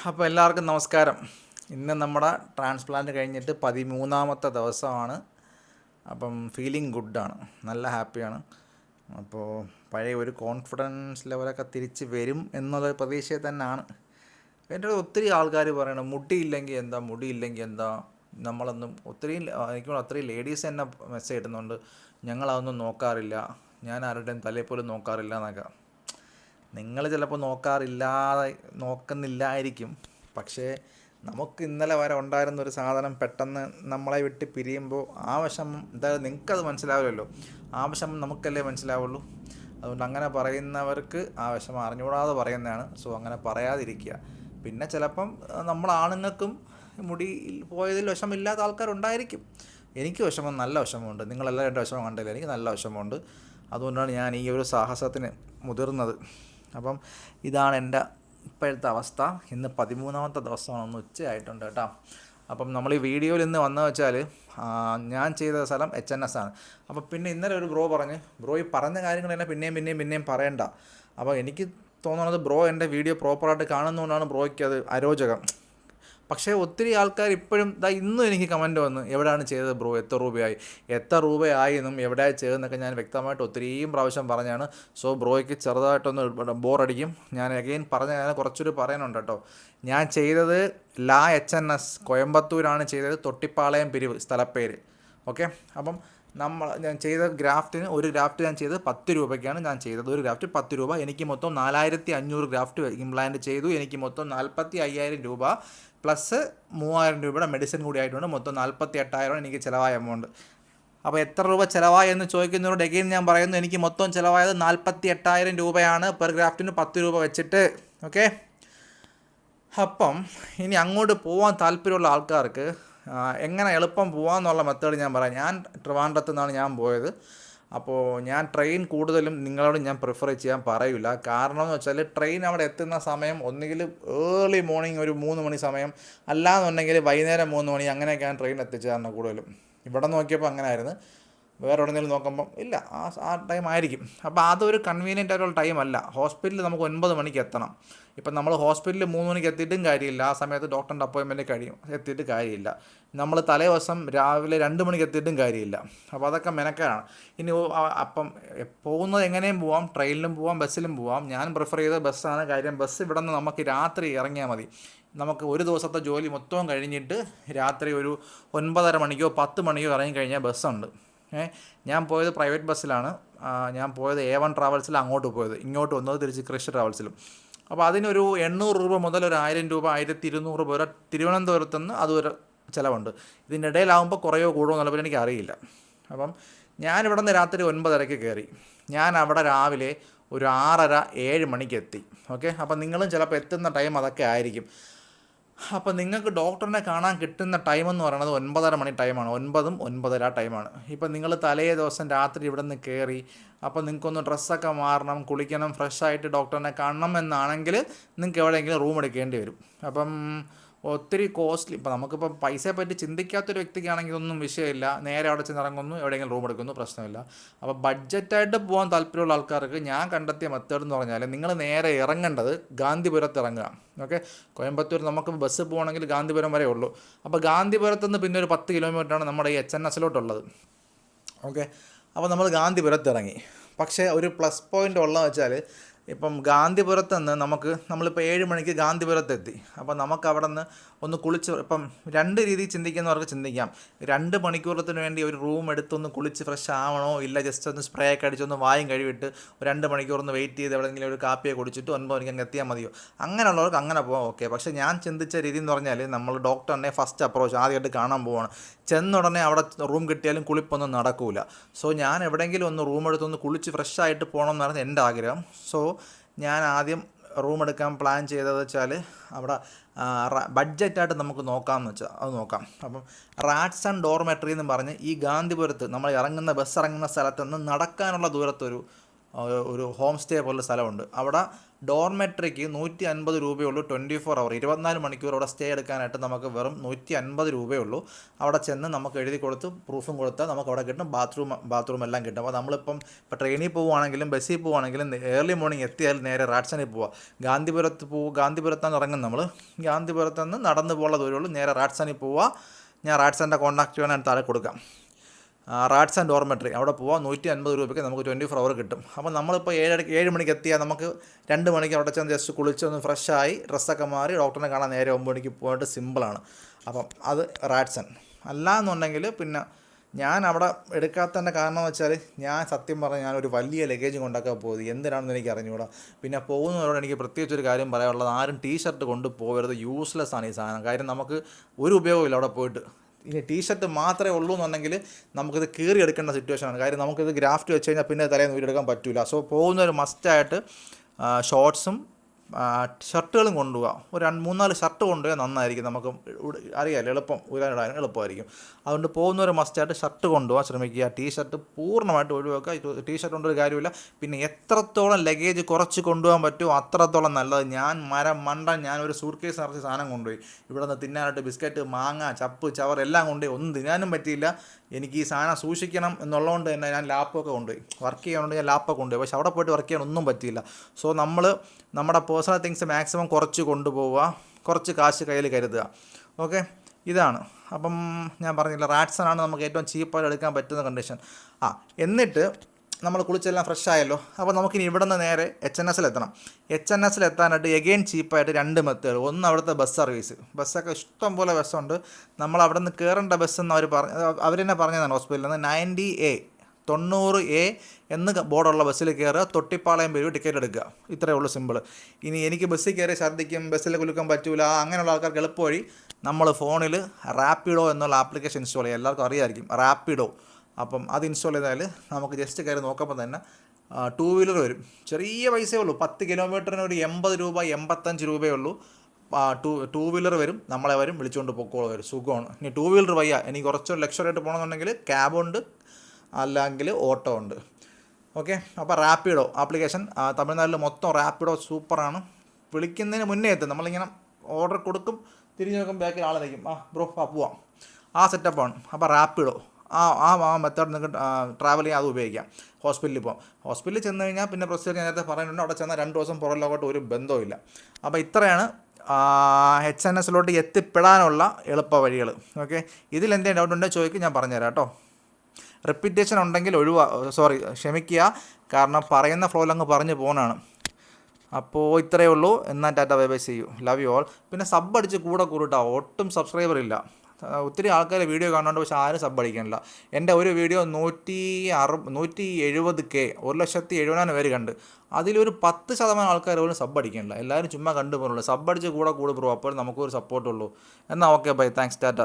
അപ്പോൾ എല്ലാവർക്കും നമസ്കാരം. ഇന്ന് നമ്മുടെ ട്രാൻസ്പ്ലാന്റ് കഴിഞ്ഞിട്ട് 13ാമത്തെ ദിവസമാണ്. അപ്പം ഫീലിംഗ് ഗുഡാണ്, നല്ല ഹാപ്പിയാണ്. അപ്പോൾ പഴയ ഒരു കോൺഫിഡൻസ് ലെവലൊക്കെ തിരിച്ച് വരും എന്നുള്ള പ്രതീക്ഷയിൽ തന്നെയാണ്. എൻ്റെ ഒത്തിരി ആൾക്കാർ പറയണം മുടിയില്ലെങ്കിൽ എന്താ നമ്മളൊന്നും എനിക്ക് അത്രയും ലേഡീസ് തന്നെ മെസ്സേജ് ഇടുന്നുണ്ട്, ഞങ്ങളതൊന്നും നോക്കാറില്ല, ഞാൻ ആരുടെയും തലയിൽ പോലും നോക്കാറില്ല എന്നൊക്കെ. നിങ്ങൾ ചിലപ്പോൾ നോക്കുന്നില്ലായിരിക്കും. പക്ഷേ നമുക്ക് ഇന്നലെ വരെ ഉണ്ടായിരുന്ന ഒരു സാധനം പെട്ടെന്ന് നമ്മളെ വിട്ട് പിരിയുമ്പോൾ ആ വിഷമം എന്തായാലും നിങ്ങൾക്കത് മനസ്സിലാവില്ലല്ലോ. ആ വിഷമം നമുക്കല്ലേ മനസ്സിലാവുള്ളൂ. അതുകൊണ്ട് അങ്ങനെ പറയുന്നവർക്ക് ആ വിഷമം അറിഞ്ഞുകൂടാതെ പറയുന്നതാണ്. സോ അങ്ങനെ പറയാതിരിക്കുക. പിന്നെ ചിലപ്പം നമ്മൾ ആണുങ്ങൾക്കും മുടി പോയതിൽ വിഷമില്ലാത്ത ആൾക്കാരുണ്ടായിരിക്കും. എനിക്ക് നല്ല വിഷമമുണ്ട്. നിങ്ങളെല്ലാവരും എൻ്റെ വിഷമം കണ്ടില്ല, എനിക്ക് നല്ല വിഷമമുണ്ട്. അതുകൊണ്ടാണ് ഞാൻ ഈ ഒരു സാഹസത്തിന് മുതിർന്നത്. അപ്പം ഇതാണ് എൻ്റെ ഇപ്പോഴത്തെ അവസ്ഥ. ഇന്ന് 13ാമത്തെ ദിവസമാണ്, ഒന്ന് ഉച്ചയായിട്ടുണ്ട് കേട്ടോ. അപ്പം നമ്മൾ ഈ വീഡിയോയിൽ ഇന്ന് വന്നു വെച്ചാൽ ഞാൻ ചെയ്ത സ്ഥലം HNS ആണ്. അപ്പോൾ പിന്നെ ഇന്നലെ ഒരു ബ്രോ ഈ പറഞ്ഞ കാര്യങ്ങളെല്ലാം പിന്നെയും പറയണ്ട. അപ്പോൾ എനിക്ക് തോന്നുന്നത് ബ്രോ എൻ്റെ വീഡിയോ പ്രോപ്പറായിട്ട് കാണുന്നതുകൊണ്ടാണ് ബ്രോയ്ക്ക് അത് അരോചകം. പക്ഷേ ഒത്തിരി ആൾക്കാർ ഇപ്പോഴും ഇന്നും എനിക്ക് കമൻറ്റ് വന്ന്, എവിടെയാണ് ചെയ്തത് ബ്രോ, എത്ര രൂപയായി എന്നും എവിടെയാണ് ചെയ്തതെന്നൊക്കെ ഞാൻ വ്യക്തമായിട്ട് ഒത്തിരിയും പ്രാവശ്യം പറഞ്ഞാണ്. സോ ബ്രോയ്ക്ക് ചെറുതായിട്ടൊന്ന് ബോറടിക്കും. ഞാൻ അഗെയിൻ ഞാൻ കുറച്ചൊരു പറയാനുണ്ട് കേട്ടോ. ഞാൻ ചെയ്തത് HNS കോയമ്പത്തൂരാണ് ചെയ്തത്, തൊട്ടിപ്പാളയം പിരിവ് സ്ഥലപ്പേര്. ഓക്കെ. അപ്പം ഞാൻ ചെയ്ത ഒരു ഗ്രാഫ്റ്റ് ഞാൻ ചെയ്തത് 10 രൂപയ്ക്കാണ് ഞാൻ ചെയ്തത്. ഒരു ഗ്രാഫ്റ്റ് 10 രൂപ. എനിക്ക് മൊത്തം 4500 ഗ്രാഫ്റ്റ് ഇംപ്ലാന്റ് ചെയ്തു. എനിക്ക് മൊത്തം 45,000 രൂപ പ്ലസ് 3000 രൂപയുടെ മെഡിസിൻ കൂടി ആയിട്ടുണ്ട്. മൊത്തം 48,000 എനിക്ക് ചിലവായ എമൗണ്ട്. അപ്പോൾ എത്ര രൂപ ചിലവായി എന്ന് ചോദിക്കുന്നവരോട് എഗെയിൻ ഞാൻ പറയുന്നു, എനിക്ക് മൊത്തം ചിലവായത് 48,000 രൂപയാണ് പെർ ഗ്രാഫ്റ്റിന് 10 രൂപ വെച്ചിട്ട്. ഓക്കെ. അപ്പം ഇനി അങ്ങോട്ട് പോകാൻ താല്പര്യമുള്ള ആൾക്കാർക്ക് എങ്ങനെ എളുപ്പം പോകാമെന്നുള്ള മെത്തേഡ് ഞാൻ പറയാം. ഞാൻ ട്രിവാൻഡ്രത്ത് നിന്നാണ് ഞാൻ പോയത്. അപ്പോൾ ഞാൻ ട്രെയിൻ കൂടുതലും നിങ്ങളോട് ഞാൻ പ്രിഫർ ചെയ്യാൻ പറയില്ല. കാരണം എന്ന് വെച്ചാൽ ട്രെയിൻ അവിടെ എത്തുന്ന സമയം ഒന്നുകിൽ ഏർലി മോർണിംഗ് ഒരു 3 മണി സമയം, അല്ലാന്നുണ്ടെങ്കിൽ വൈകുന്നേരം 3 മണി, അങ്ങനെയൊക്കെയാണ് ട്രെയിൻ എത്തിച്ചേർന്നത് കൂടുതലും. ഇവിടെ നോക്കിയപ്പോൾ അങ്ങനെ ആയിരുന്നു. വേറെ എവിടെയെങ്കിലും നോക്കുമ്പം ഇല്ല, ആ ടൈം ആയിരിക്കും. അപ്പോൾ അതൊരു കൺവീനിയൻ്റ് ആയിട്ടുള്ള ടൈം അല്ല. ഹോസ്പിറ്റലിൽ നമുക്ക് 9 മണിക്ക് എത്തണം. ഇപ്പം നമ്മൾ ഹോസ്പിറ്റലിൽ 3 മണിക്ക് എത്തിയിട്ടും കാര്യമില്ല. ആ സമയത്ത് ഡോക്ടറിൻ്റെ അപ്പോയിൻമെൻറ്റ് എത്തിയിട്ട് കാര്യമില്ല. നമ്മൾ തലേ ദിവസം രാവിലെ 2 മണിക്ക് എത്തിയിട്ടും കാര്യമില്ല. അപ്പോൾ അതൊക്കെ മെനക്കാണ്. ഇനി അപ്പം പോകുന്നത് എങ്ങനെയും പോവാം, ട്രെയിനിലും പോവാം, ബസ്സിലും പോവാം. ഞാൻ പ്രിഫർ ചെയ്ത ബസ്സാണ്. കാര്യം ബസ് ഇവിടെ നിന്ന് നമുക്ക് രാത്രി ഇറങ്ങിയാൽ മതി. നമുക്ക് ഒരു ദിവസത്തെ ജോലി മൊത്തം കഴിഞ്ഞിട്ട് രാത്രി ഒരു 9:30 മണിക്കോ 10 മണിക്കോ ഇറങ്ങിക്കഴിഞ്ഞാൽ ബസ്സുണ്ട്. ഞാൻ പോയത് പ്രൈവറ്റ് ബസ്സിലാണ്. ഞാൻ പോയത് A1 ട്രാവൽസിൽ അങ്ങോട്ട് പോയത്, ഇങ്ങോട്ട് വന്നത് തിരിച്ച് ക്രിഷ് ട്രാവൽസിലും. അപ്പോൾ അതിനൊരു 800 രൂപ മുതൽ ഒരു 1000 രൂപ 1200 രൂപ വരെ തിരുവനന്തപുരത്ത് നിന്ന് അതൊരു ചിലവുണ്ട്. ഇതിൻ്റെ ഇടയിലാകുമ്പോൾ കുറയോ കൂടുമോ എന്നുള്ളപ്പോൾ എനിക്കറിയില്ല. അപ്പം ഞാനിവിടെ നിന്ന് രാത്രി 9:30 കയറി. ഞാൻ അവിടെ രാവിലെ ഒരു 6:30-7 മണിക്ക് എത്തി. ഓക്കെ. അപ്പം നിങ്ങളും ചിലപ്പോൾ എത്തുന്ന ടൈം അതൊക്കെ ആയിരിക്കും. അപ്പോൾ നിങ്ങൾക്ക് ഡോക്ടറിനെ കാണാൻ കിട്ടുന്ന ടൈം എന്ന് പറയുന്നത് 9:30 മണി ടൈമാണ്. 9ഉം 9:30 ടൈമാണ്. ഇപ്പം നിങ്ങൾ തലേ ദിവസം രാത്രി ഇവിടെ നിന്ന് കയറി, അപ്പോൾ നിങ്ങൾക്കൊന്ന് ഡ്രസ്സൊക്കെ മാറണം, കുളിക്കണം, ഫ്രഷായിട്ട് ഡോക്ടറിനെ കാണണം എന്നാണെങ്കിൽ നിങ്ങൾക്ക് എവിടെയെങ്കിലും റൂം എടുക്കേണ്ടി വരും. അപ്പം ഒത്തിരി കോസ്റ്റ്ലി. ഇപ്പോൾ നമുക്കിപ്പോൾ പൈസയെ പറ്റി ചിന്തിക്കാത്തൊരു വ്യക്തിക്കാണെങ്കിൽ ഇതൊന്നും വിഷയമില്ല. നേരെ അവിടെ ചെന്നിറങ്ങുന്നു, എവിടെയെങ്കിലും റൂം എടുക്കുന്നു, പ്രശ്നമില്ല. അപ്പോൾ ബഡ്ജറ്റായിട്ട് പോകാൻ താല്പര്യമുള്ള ആൾക്കാർക്ക് ഞാൻ കണ്ടെത്തിയ മെത്തേഡ് എന്ന് പറഞ്ഞാൽ, നിങ്ങൾ നേരെ ഇറങ്ങേണ്ടത് ഗാന്ധിപുരത്ത് ഇറങ്ങുക. ഓക്കെ. കോയമ്പത്തൂർ നമുക്ക് ബസ് പോകണമെങ്കിൽ ഗാന്ധിപുരം വരെ ഉള്ളൂ. അപ്പോൾ ഗാന്ധിപുരത്ത് നിന്ന് പിന്നെ ഒരു 10 കിലോമീറ്ററാണ് നമ്മുടെ ഈ HNS ഓക്കെ. അപ്പോൾ നമ്മൾ ഗാന്ധിപുരത്ത് ഇറങ്ങി. പക്ഷേ ഒരു പ്ലസ് പോയിൻ്റ് ഉള്ളതെന്ന് വെച്ചാൽ, ഇപ്പം ഗാന്ധിപുരത്ത് നിന്ന് നമ്മളിപ്പോൾ 7 മണിക്ക് ഗാന്ധിപുരത്തെത്തി. അപ്പോൾ നമുക്ക് അവിടെ നിന്ന് ഒന്ന് കുളിച്ച്, ഇപ്പം 2 രീതിയിൽ ചിന്തിക്കുന്നവർക്ക് ചിന്തിക്കാം. 2 മണിക്കൂറത്തിന് വേണ്ടി ഒരു റൂം എടുത്തൊന്ന് കുളിച്ച് ഫ്രഷ് ആവണോ, ഇല്ല ജസ്റ്റ് ഒന്ന് സ്പ്രേ ഒക്കെ അടിച്ചൊന്ന് വായും കഴിവിട്ട് 2 മണിക്കൂറൊന്ന് വെയിറ്റ് ചെയ്ത് എവിടെയെങ്കിലും ഒരു കാപ്പിയെ കുടിച്ചിട്ട് 9 മണിക്ക് അങ്ങ് എത്തിയാൽ മതിയോ? അങ്ങനെയുള്ളവർക്ക് അങ്ങനെ പോകാം. ഓക്കെ. പക്ഷേ ഞാൻ ചിന്തിച്ച രീതി എന്ന് പറഞ്ഞാൽ, നമ്മൾ ഡോക്ടറിനെ ഫസ്റ്റ് അപ്രോച്ച് ആദ്യമായിട്ട് കാണാൻ പോവാണ്. ചെന്നുടനെ അവിടെ റൂം കിട്ടിയാലും കുളിപ്പൊന്നും നടക്കൂല. സോ ഞാൻ എവിടെയെങ്കിലും ഒന്ന് റൂം എടുത്തൊന്ന് കുളിച്ച് ഫ്രഷായിട്ട് പോകണം എന്നായിരുന്നു എൻ്റെ ആഗ്രഹം. സോ ഞാൻ ആദ്യം റൂം എടുക്കാൻ പ്ലാൻ ചെയ്തത് വെച്ചാൽ, അവിടെ ബഡ്ജറ്റായിട്ട് നമുക്ക് നോക്കാമെന്ന് വെച്ചാൽ അത് നോക്കാം. അപ്പം റാഡ്സൺ ഡോർമെട്രി എന്ന് പറഞ്ഞ് ഈ ഗാന്ധിപുരത്ത് നമ്മൾ ബസ് ഇറങ്ങുന്ന സ്ഥലത്ത് നിന്ന് നടക്കാനുള്ള ദൂരത്തൊരു ഹോം സ്റ്റേ പോലുള്ള സ്ഥലമുണ്ട്. അവിടെ ഡോർമെട്രിക്ക് 150 രൂപയുള്ളൂ 24 അവർ 24 മണിക്കൂർ അവിടെ സ്റ്റേ എടുക്കാനായിട്ട് നമുക്ക് വെറും 150 രൂപയുള്ളൂ. അവിടെ ചെന്ന് നമുക്ക് എഴുതി കൊടുത്ത് പ്രൂഫും കൊടുത്താൽ നമുക്ക് അവിടെ കിട്ടും. ബാത്റൂം എല്ലാം കിട്ടും. അപ്പോൾ നമ്മളിപ്പം ട്രെയിനിൽ പോവുകയാണെങ്കിലും ബസ്സിൽ പോവുകയാണെങ്കിലും ഏർലി മോർണിംഗ് എത്തിയാൽ നേരെ റാഡ്സണിൽ പോവുക. ഗാന്ധിപുരത്താണ് ഇറങ്ങും നമ്മൾ. ഗാന്ധിപുരത്ത് നിന്ന് നടന്നു പോകാനുള്ള ദൂരമുള്ളൂ. നേരെ റാഡ്സണിൽ പോവുക. ഞാൻ റാഡ്സൻ്റെ കോൺടാക്ട് ചെയ്യാൻ താഴെ കൊടുക്കാം. റാഡ്സൺ ഡോർമെട്രി അവിടെ പോവാം. 150 രൂപയ്ക്ക് നമുക്ക് 24 അവർ കിട്ടും. അപ്പോൾ നമ്മളിപ്പോൾ 7 മണിക്ക് എത്തിയാൽ നമുക്ക് 2 മണിക്ക് അവിടെ ചെന്ന് ജസ്റ്റ് കുളിച്ച് ഒന്ന് ഫ്രഷായി ഡ്രസ്സൊക്കെ മാറി ഡോക്ടറിനെ കാണാൻ നേരെ 9 മണിക്ക് പോയിട്ട് സിമ്പിളാണ്. അപ്പം അത് റാഡ്സൺ. അല്ല എന്നുണ്ടെങ്കിൽ പിന്നെ ഞാൻ അവിടെ എടുക്കാത്തതിൻ്റെ കാരണം എന്ന് വെച്ചാൽ ഞാൻ സത്യം പറഞ്ഞാൽ ഞാനൊരു വലിയ ലഗേജ് കൊണ്ടൊക്കെ പോകുന്നത് എന്തിനാണെന്ന് എനിക്ക് അറിഞ്ഞുകൂടാ. പിന്നെ പോകുന്നവരോട് എനിക്ക് പ്രത്യേകിച്ചൊരു കാര്യം പറയാനുള്ളത്, ആരും ടീഷർട്ട് കൊണ്ട് പോകരുത്. യൂസ്ലെസ് ആണ് ഈ സാധനം. കാര്യം നമുക്ക് ഒരു ഉപയോഗമില്ല അവിടെ പോയിട്ട്. ഇനി ടീഷർട്ട് മാത്രമേ ഉള്ളൂ എന്നുണ്ടെങ്കിൽ നമുക്കിത് കീറി എടുക്കേണ്ട സിറ്റുവേഷനാണ്. കാര്യം നമുക്കിത് ഗ്രാഫ്റ്റ് വെച്ച് കഴിഞ്ഞാൽ പിന്നെ തലേന്ന് ഊരിയെടുക്കാൻ പറ്റില്ല. സോ പോകുന്നൊരു മസ്റ്റായിട്ട് ഷോർട്ട്സും ഷർട്ടുകളും കൊണ്ടുപോകാം. ഒരു 3-4 ഷർട്ട് കൊണ്ടുപോയാൽ നന്നായിരിക്കും. നമുക്ക് അറിയാമല്ലോ, എളുപ്പം ഊരാനിടാനും എളുപ്പമായിരിക്കും. അതുകൊണ്ട് പോകുന്നൊരു മസ്റ്റായിട്ട് ഷർട്ട് കൊണ്ടുപോകാൻ ശ്രമിക്കുക. ടീഷർട്ട് പൂർണ്ണമായിട്ട് ഒഴിവാക്കുക. ടീഷർട്ട് കൊണ്ടൊരു കാര്യമില്ല. പിന്നെ എത്രത്തോളം ലഗേജ് കുറച്ച് കൊണ്ടുപോകാൻ പറ്റുമോ അത്രത്തോളം നല്ലത്. ഞാനൊരു സൂട്ട് കേസ് നിറച്ച് സാധനം കൊണ്ടുപോയി. ഇവിടെ നിന്ന് തിന്നാനായിട്ട് ബിസ്ക്കറ്റ്, മാങ്ങ, ചപ്പ്, ചവർ എല്ലാം കൊണ്ടുപോയി. ഒന്നും തിന്നാനും പറ്റിയില്ല. എനിക്ക് ഈ സാധനം സൂക്ഷിക്കണം എന്നുള്ളതുകൊണ്ട് തന്നെ ഞാൻ ലാപ്പൊക്കെ കൊണ്ടുപോയി. വർക്ക് ചെയ്യാനുണ്ട് ഞാൻ ലാപ്പൊക്കെ കൊണ്ടുപോയി. പക്ഷെ അവിടെ പോയിട്ട് വർക്ക് ചെയ്യാൻ ഒന്നും പറ്റിയില്ല. സോ നമ്മൾ നമ്മുടെ പേഴ്സണൽ തിങ്സ് മാക്സിമം കുറച്ച് കൊണ്ടുപോവുക. കുറച്ച് കാശ് കയ്യിൽ കരുതുക. ഓക്കെ, ഇതാണ്. അപ്പം ഞാൻ പറഞ്ഞില്ല, റാഡ്സൺ ആണ് നമുക്ക് ഏറ്റവും ചീപ്പായിട്ട് എടുക്കാൻ പറ്റുന്ന കണ്ടീഷൻ. എന്നിട്ട് നമ്മൾ കുളിച്ചെല്ലാം ഫ്രഷ് ആയല്ലോ. അപ്പോൾ നമുക്കിനി ഇവിടെ നിന്ന് നേരെ HNS എത്തണം. HNS എത്താനായിട്ട് എഗെയിൻ ചീപ്പായിട്ട് 2 മെത്തേഡ്. ഒന്ന് അവിടുത്തെ ബസ് സർവീസ്. ബസ്സൊക്കെ ഇഷ്ടം പോലെ ബസ്സുണ്ട്. നമ്മൾ അവിടെ നിന്ന് കയറേണ്ട ബസ്സെന്ന് അവർ തന്നെ പറഞ്ഞതാണ് ഹോസ്പിറ്റലിൽ നിന്ന് 90A 90A എന്ന് ബോർഡുള്ള ബസ്സിൽ കയറുക. തൊട്ടിപ്പാളയം വരും, ടിക്കറ്റ് എടുക്കുക. ഇത്രയേ ഉള്ളൂ, സിമ്പിൾ. ഇനി എനിക്ക് ബസ്സിൽ കയറി ഛർദ്ദിക്കും, ബസ്സിൽ കുലുക്കാൻ പറ്റൂല, അങ്ങനെയുള്ള ആൾക്കാർക്ക് എളുപ്പവഴി നമ്മൾ ഫോണിൽ റാപ്പിഡോ എന്നുള്ള ആപ്ലിക്കേഷൻ ഇൻസ്റ്റാൾ ചെയ്യുക. എല്ലാവർക്കും അറിയാമായിരിക്കും റാപ്പിഡോ. അപ്പം അത് ഇൻസ്റ്റാൾ ചെയ്താൽ നമുക്ക് ജസ്റ്റ് കയറി നോക്കുമ്പോൾ തന്നെ 2 വീലർ വരും. ചെറിയ പൈസയേ ഉള്ളൂ. 10 കിലോമീറ്ററിന് ഒരു 80 രൂപ 85 രൂപയേ ഉള്ളൂ. 2 വീലർ വരും, നമ്മളെ വരും, വിളിച്ചുകൊണ്ട് പൊക്കോളം വരും. സുഖമാണ്. ഇനി 2 വീലർ വയ്യ, എനിക്ക് കുറച്ച് ലക്ഷറായിട്ട് പോകണമെന്നുണ്ടെങ്കിൽ ക്യാബുണ്ട്, അല്ലെങ്കിൽ ഓട്ടോ ഉണ്ട്. ഓക്കെ, അപ്പോൾ റാപ്പിഡോ ആപ്ലിക്കേഷൻ തമിഴ്നാട്ടിൽ മൊത്തം റാപ്പിഡോ സൂപ്പറാണ്. വിളിക്കുന്നതിന് മുന്നേ എത്തും. നമ്മളിങ്ങനെ ഓർഡർ കൊടുക്കും, തിരിഞ്ഞ് നോക്കും, ബാക്കിൽ ആളെ നിൽക്കും. ബ്രോ പോവാം. ആ സെറ്റപ്പാണ്. അപ്പോൾ റാപ്പിഡോ ആ മെത്തേഡ് നിങ്ങൾക്ക് ട്രാവൽ ചെയ്യാൻ അത് ഉപയോഗിക്കാം. ഹോസ്പിറ്റലിൽ പോകാം. ഹോസ്പിറ്റലിൽ ചെന്ന് കഴിഞ്ഞാൽ പിന്നെ പ്രൊസീജിയർ ഞാൻ നേരത്തെ പറയുന്നുണ്ട്. അവിടെ ചെന്നാൽ 2 ദിവസം പുറം ലോകമായിട്ട് ഒരു ബന്ധവുമില്ല. അപ്പോൾ ഇത്രയാണ് HNS എത്തിപ്പെടാനുള്ള എളുപ്പ വഴികൾ. ഓക്കെ, ഇതിലെന്തെങ്കിലും ഡൗട്ട് ഉണ്ടെങ്കിൽ ചോദിക്കും, ഞാൻ പറഞ്ഞുതരാം കേട്ടോ. റിപ്പീറ്റേഷൻ ഉണ്ടെങ്കിൽ ക്ഷമിക്കുക. കാരണം പറയുന്ന ഫ്ലോയിൽ അങ്ങ് പറഞ്ഞു പോകുന്നതാണ്. അപ്പോൾ ഇത്രയേ ഉള്ളൂ. എന്നാൽ tata, bye bye, see you, love you all. പിന്നെ സബ് അടിച്ച് കൂടെ കൂട്ടാ. ഒട്ടും സബ്സ്ക്രൈബർ ഇല്ല. ഒത്തിരി ആൾക്കാർ വീഡിയോ കാണുന്നുണ്ട്, പക്ഷേ ആരും സബ് അടിക്കാനില്ല. എൻ്റെ ഒരു വീഡിയോ 170K 1,70,000 പേര് കണ്ട്. അതിലൊരു 10% ആൾക്കാർ പോലും സബ് അടിക്കാനില്ല. എല്ലാവരും ചുമ്മാ കണ്ടു പോകുന്നുള്ളൂ. സബ് അടിച്ച് കൂടെ ബ്രോ, അപ്പോൾ നമുക്കൊരു സപ്പോർട്ടുള്ളൂ. എന്നാൽ ഓക്കെ, ബൈ, താങ്ക്സ്, ടാറ്റ.